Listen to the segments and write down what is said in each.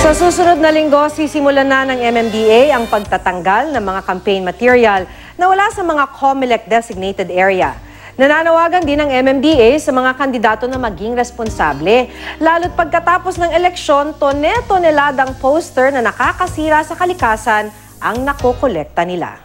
Sa susunod na linggo, sisimulan na ng MMDA ang pagtatanggal ng mga campaign material na wala sa mga COMELEC designated area. Nananawagan din ng MMDA sa mga kandidato na maging responsable, lalo't pagkatapos ng eleksyon, tone-toneladang poster na nakakasira sa kalikasan ang nakokolekta nila.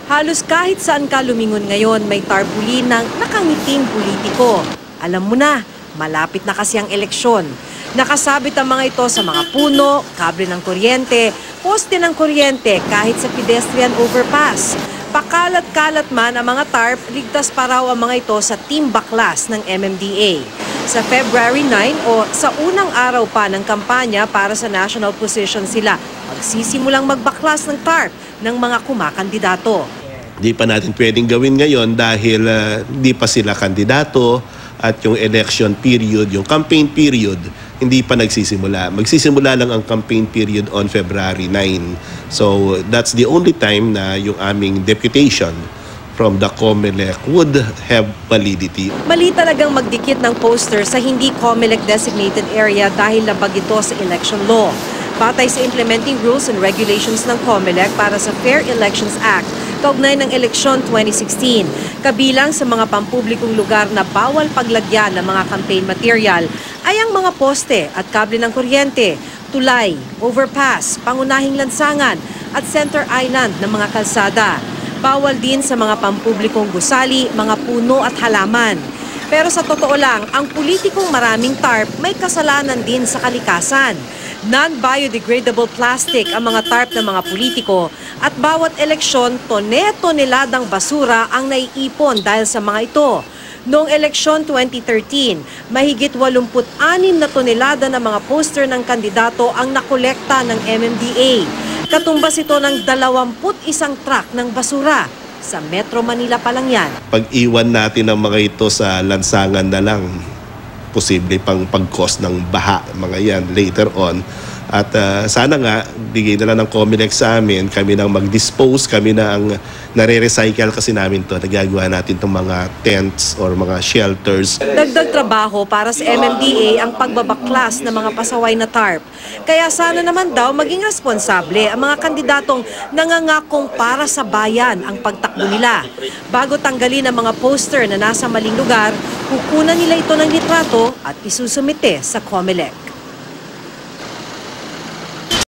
Halos kahit saan ka lumingon ngayon, may tarpaulin ng nakangiting politiko. Alam mo na, malapit na kasi ang eleksyon. Nakasabit ang mga ito sa mga puno, kable ng kuryente, poste ng kuryente kahit sa pedestrian overpass. Pakalat-kalat man ang mga tarp, ligtas pa raw ang mga ito sa team baklas ng MMDA. Sa February 9 o sa unang araw pa ng kampanya para sa national position sila, magsisimulang magbaklas ng tarp ng mga kumakandidato. Di pa natin pwedeng gawin ngayon dahil di pa sila kandidato at yung election period, yung campaign period, hindi pa nagsisimula. Magsisimula lang ang campaign period on February 9. So that's the only time na yung aming deputation from the COMELEC would have validity. Mali talagang magdikit ng poster sa hindi COMELEC designated area dahil labag ito sa election law. Batay sa implementing rules and regulations ng COMELEC para sa Fair Elections Act, kaugnay ng eleksyon 2016. Kabilang sa mga pampublikong lugar na bawal paglagyan ng mga campaign material ay ang mga poste at kable ng kuryente, tulay, overpass, pangunahing lansangan at center island ng mga kalsada. Bawal din sa mga pampublikong gusali, mga puno at halaman. Pero sa totoo lang, ang politikong maraming tarp may kasalanan din sa kalikasan. Non-biodegradable plastic ang mga tarp ng mga politiko at bawat eleksyon, tone-toneladang basura ang naiipon dahil sa mga ito. Noong eleksyon 2013, mahigit 86 na tonelada ng mga poster ng kandidato ang nakolekta ng MMDA. Katumbas ito ng 21 truck ng basura. Sa Metro Manila pa lang yan. Pag-iwan natin ang mga ito sa lansangan na lang, posible pang pag-cause ng baha, mga yan, later on. At sana nga, bigay na lang ng COMELEC sa amin, kami nang mag-dispose, kami na ang nare-recycle kasi namin to. Nagagawa natin itong mga tents or mga shelters. Dagdag trabaho para sa MMDA ang pagbabaklas ng mga pasaway na tarp. Kaya sana naman daw maging responsable ang mga kandidatong nangangakong para sa bayan ang pagtakbo nila. Bago tanggalin ang mga poster na nasa maling lugar, kukunan nila ito ng litrato at isusumite sa COMELEC.